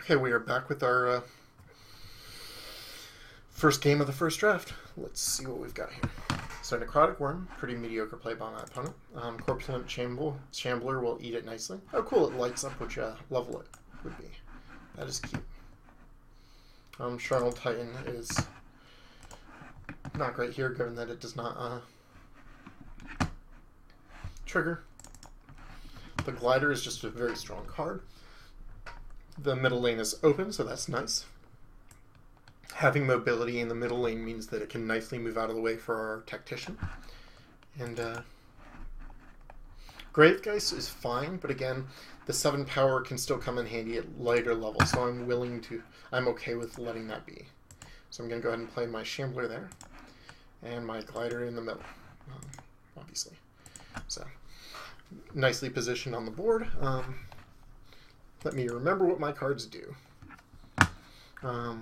Okay, we are back with our first game of the first draft. Let's see what we've got here. So Necrotic Worm, pretty mediocre play by my opponent. Corpulent Shambler will eat it nicely. Oh cool, it lights up which level it would be. That is cute. Shrunal Titan is not great here, given that it does not trigger. The Glider is just a very strong card. The middle lane is open, so that's nice. Having mobility in the middle lane means that it can nicely move out of the way for our Tactician. And Gravegeist is fine, but again, the 7 power can still come in handy at later levels, so I'm okay with letting that be. So I'm going to go ahead and play my Shambler there, and my Glider in the middle, obviously. So, nicely positioned on the board. Let me remember what my cards do. Okay,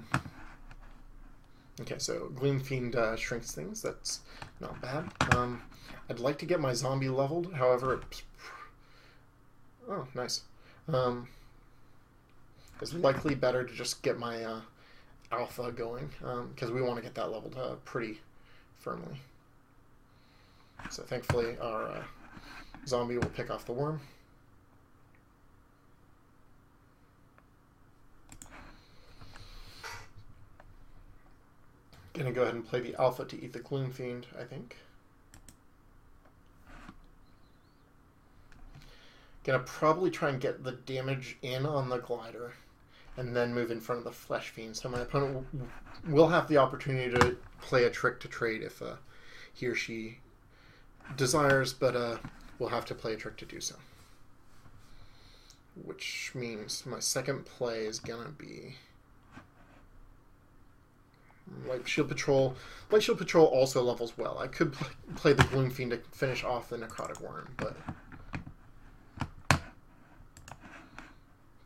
so Gloom Fiend shrinks things. That's not bad. I'd like to get my zombie leveled. However, oh, nice. It's likely better to just get my alpha going because we want to get that leveled pretty firmly. So thankfully, our zombie will pick off the worm. Gonna go ahead and play the alpha to eat the Gloom Fiend, I think. Gonna probably try and get the damage in on the Glider and then move in front of the Flesh Fiend. So my opponent will have the opportunity to play a trick to trade if he or she desires, but will have to play a trick to do so. Which means my second play is gonna be Light Shield Patrol. Light Shield Patrol also levels well. I could play the Gloom Fiend to finish off the Necrotic Worm, but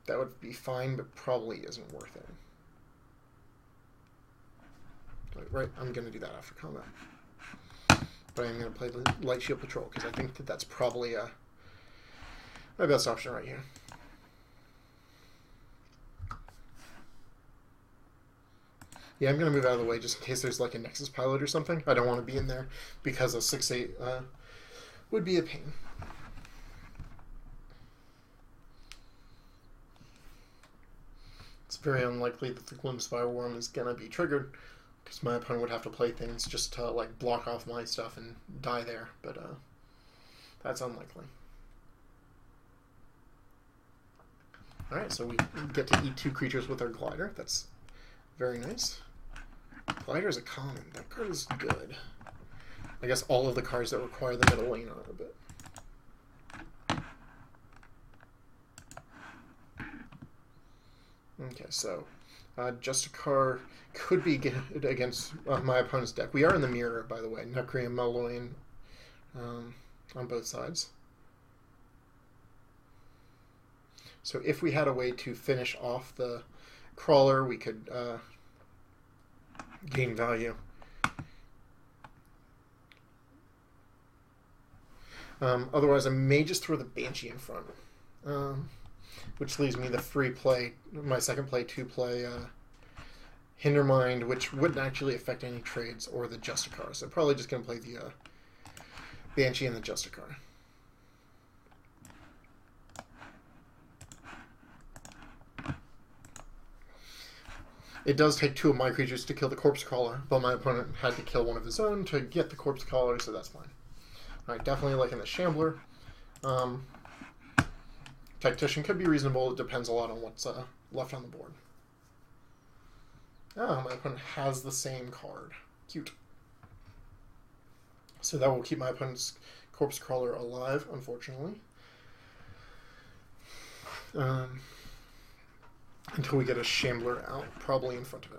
that would be fine, but probably isn't worth it. Right, I'm going to do that after combat. But I'm going to play the Light Shield Patrol, because I think that that's probably my best option right here. Yeah, I'm going to move out of the way just in case there's like a Nexus Pilot or something. I don't want to be in there because a 6/8 would be a pain. It's very unlikely that the Gloom Spire Worm is going to be triggered because my opponent would have to play things just to like block off my stuff and die there, but that's unlikely. Alright, so we get to eat 2 creatures with our Glider. That's very nice. Glider is a common. That card is good. I guess all of the cards that require the middle lane are a bit. Okay, so Justicar could be good against my opponent's deck. We are in the mirror, by the way. Nukri and Meloin on both sides. So if we had a way to finish off the Crawler, we could gain value. Otherwise, I may just throw the Banshee in front, which leaves me the free play, my second play, to play Hindermind, which wouldn't actually affect any trades, or the Justicar. So probably just going to play the Banshee and the Justicar. It does take 2 of my creatures to kill the Corpse Crawler, but my opponent had to kill one of his own to get the Corpse Crawler, so that's fine. Alright, definitely liking the Shambler. Tactician could be reasonable. It depends a lot on what's left on the board. Oh, my opponent has the same card. Cute. So that will keep my opponent's Corpse Crawler alive, unfortunately. Until we get a Shambler out, probably in front of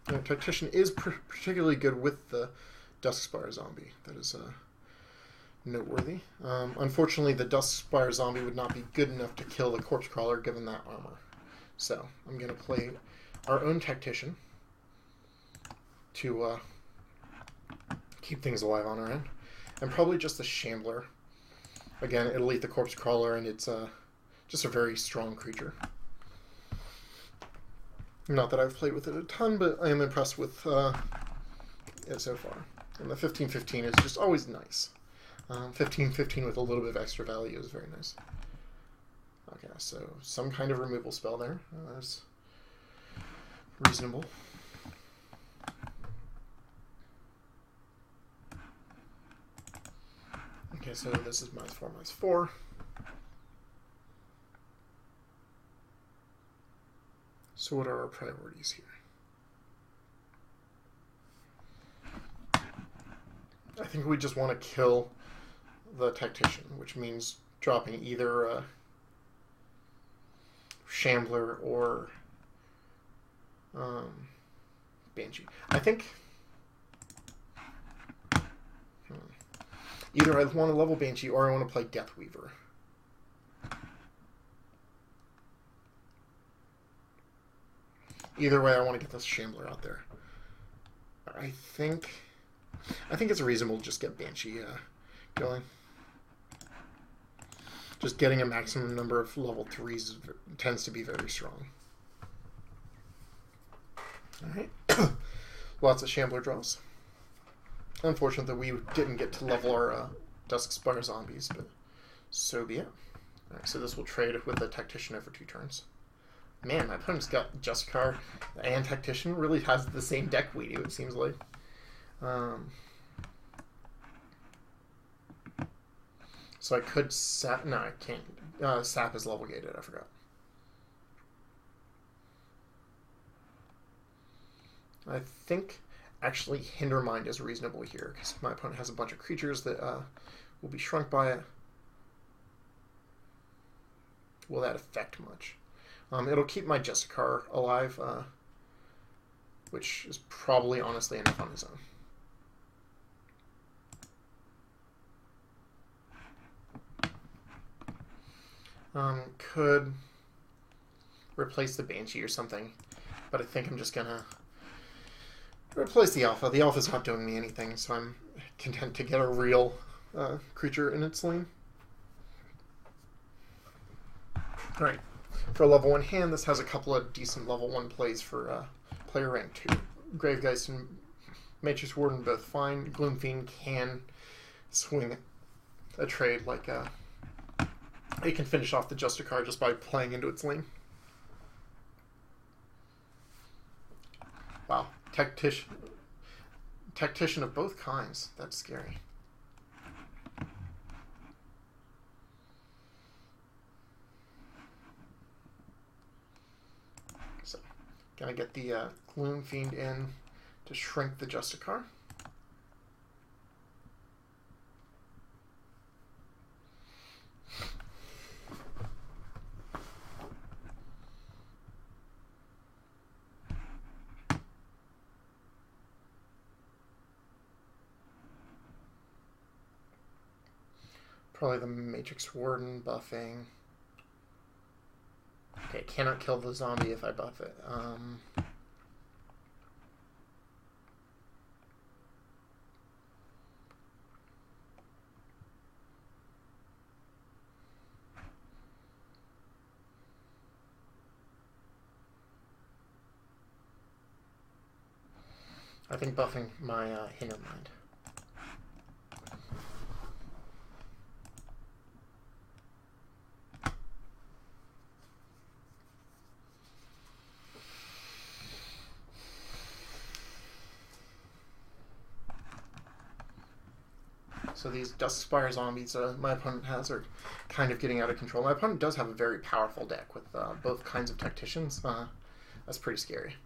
it. Tactician is particularly good with the Duskspire Zombie. That is noteworthy. Unfortunately, the Duskspire Zombie would not be good enough to kill the Corpse Crawler given that armor. So I'm going to play our own Tactician to keep things alive on our end. And probably just the Shambler Again, it'll eat the Corpse Crawler, and it's just a very strong creature. Not that I've played with it a ton, but I am impressed with it so far. And the 15/15 is just always nice. 15/15 with a little bit of extra value is very nice. Okay, so some kind of removal spell there. That's reasonable. Okay, so this is -4/4. So what are our priorities here? I think we just want to kill the Tactician, which means dropping either Shambler or Banshee. I think either I want to level Banshee or I want to play Deathweaver. Either way, I want to get this Shambler out there. I think it's reasonable to just get Banshee going. Just getting a maximum number of level 3s tends to be very strong. Alright. Lots of Shambler draws. Unfortunate that we didn't get to level our Duskspire zombies, but so be it. Alright, so this will trade with the Tactician over 2 turns. Man, my opponent's got Justicar and Tactician. Really has the same deck we do, it seems like. So I could sap. No, I can't. Sap is level gated, I forgot. I think actually Hindermind is reasonable here because my opponent has a bunch of creatures that will be shrunk by it. Will that affect much? It'll keep my Justicar alive, which is probably honestly enough on his own. Could replace the Banshee or something, but I think I'm just gonna replace the Alpha. The Alpha's not doing me anything, so I'm content to get a real creature in its lane. Alright, for a level 1 hand, this has a couple of decent level 1 plays for player rank 2. Gravegeist and Matrix Warden both fine. Gloomfiend can swing a trade like it can finish off the Justicar just by playing into its lane. Wow, Tactician of both kinds. That's scary. So, gonna get the Gloomfiend in to shrink the Justicar. Probably the Matrix Warden buffing. Okay, cannot kill the zombie if I buff it. I think buffing my Hindermind. So these Duskspire zombies my opponent has are kind of getting out of control. My opponent does have a very powerful deck with both kinds of Tacticians. That's pretty scary.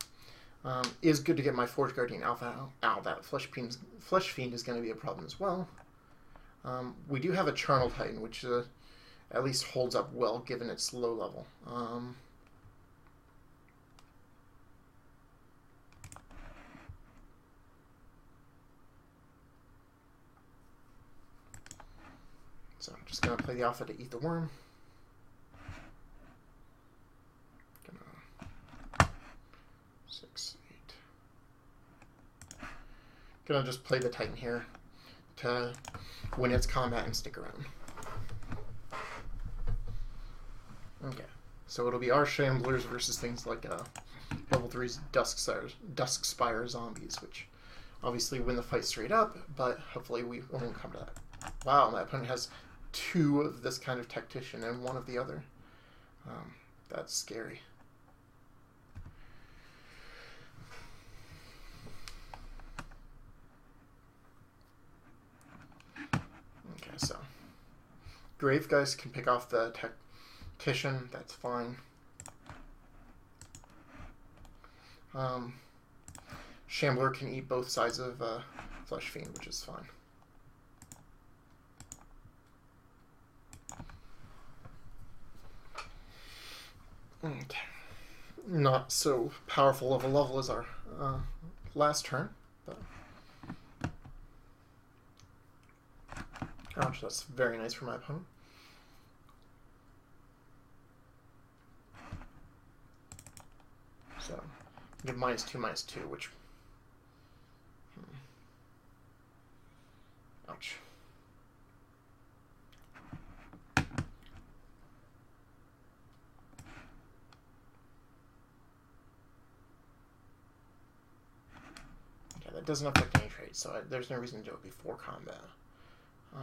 Is good to get my Forge Guardian Alpha out. That Flesh Fiend is going to be a problem as well. We do have a Charnel Titan, which at least holds up well given its low level. So I'm just going to play the Alpha to eat the worm. Gonna just play the Titan here to win its combat and stick around. So it'll be our Shamblers versus things like level 3's Dusk Spire zombies, which obviously win the fight straight up, but hopefully we won't come to that. Wow, my opponent has 2 of this kind of tactician and 1 of the other. That's scary. Okay, so Grave Guys can pick off the tactician, that's fine. Shambler can eat both sides of Flesh Fiend, which is fine. Okay. Not so powerful of a level as our last turn, but ouch, that's very nice for my opponent. So give -2/-2, which ouch. That doesn't affect any traits, so there's no reason to do it before combat. I'm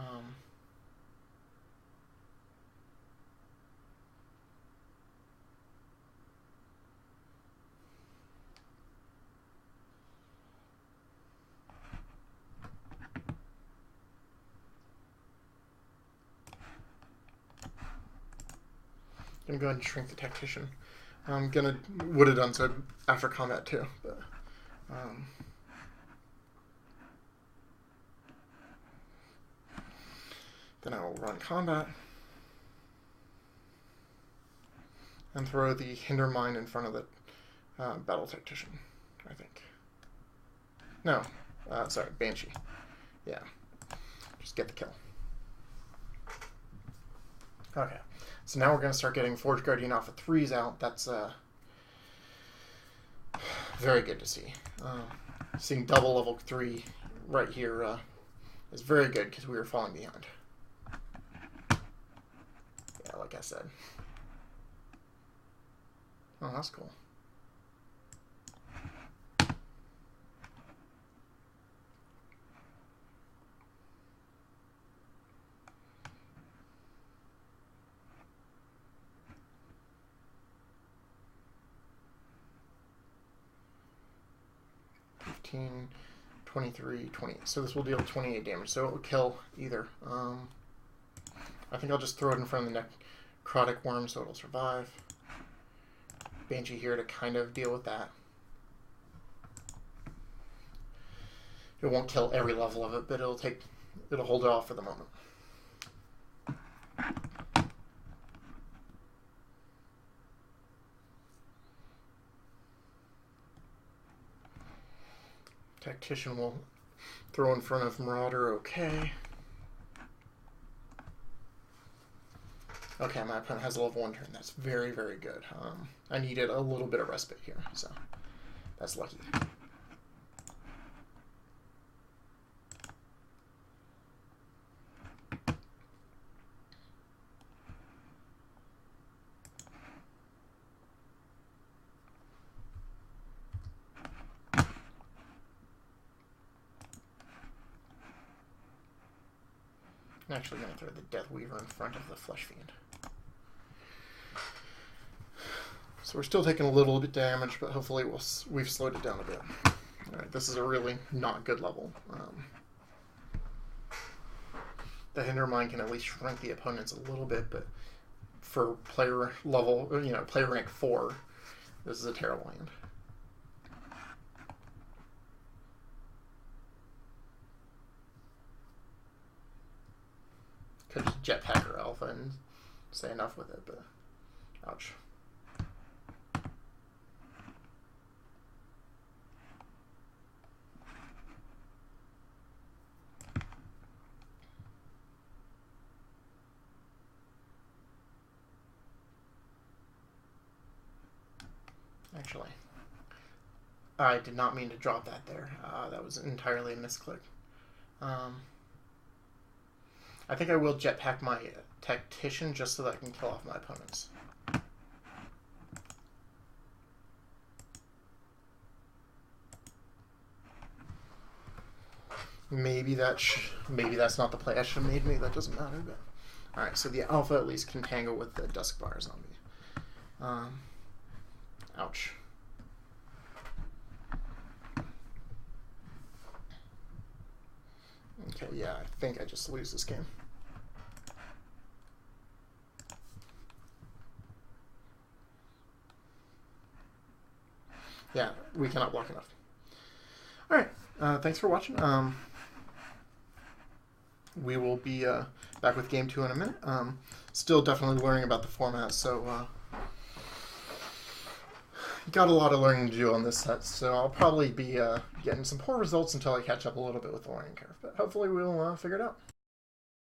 going to go ahead and shrink the Tactician. Would have done so after combat too, but then I will run combat and throw the Hinder Mine in front of the Battle Tactician, I think. No, sorry, Banshee. Yeah, just get the kill. Okay, so now we're going to start getting Forge Guardian off of 3s out. That's very good to see. Seeing double level 3 right here is very good because we were falling behind. Yeah, like I said. Oh, that's cool. 23, 20. So this will deal 28 damage. So it will kill either. I think I'll just throw it in front of the Necrotic Worm so it'll survive. Banshee here to kind of deal with that. It won't kill every level of it, but it'll hold it off for the moment. Tactician will throw in front of Marauder, okay. Okay, my opponent has a level 1 turn. That's very, very good. I needed a little bit of respite here, so that's lucky. I'm actually going to throw the Death Weaver in front of the Flesh Fiend. So we're still taking a little bit damage, but hopefully we've slowed it down a bit. Alright, this is a really not good level. The Hinder Mine can at least shrink the opponents a little bit, but for player level, player rank 4, this is a terrible hand. Could just jetpack her alpha and say enough with it, but ouch. Actually, I did not mean to drop that there. That was entirely a misclick. I think I will jetpack my Tactician just so that I can kill off my opponents. Maybe that's not the play I should have made. Maybe that doesn't matter. But all right, so the alpha at least can tangle with the Duskfire zombie. Ouch. Okay, yeah, I think I just lose this game. Yeah, we cannot block enough. All right, thanks for watching. We will be back with Game 2 in a minute. Still definitely learning about the format, so got a lot of learning to do on this set. So I'll probably be getting some poor results until I catch up a little bit with the learning curve. But hopefully we'll figure it out.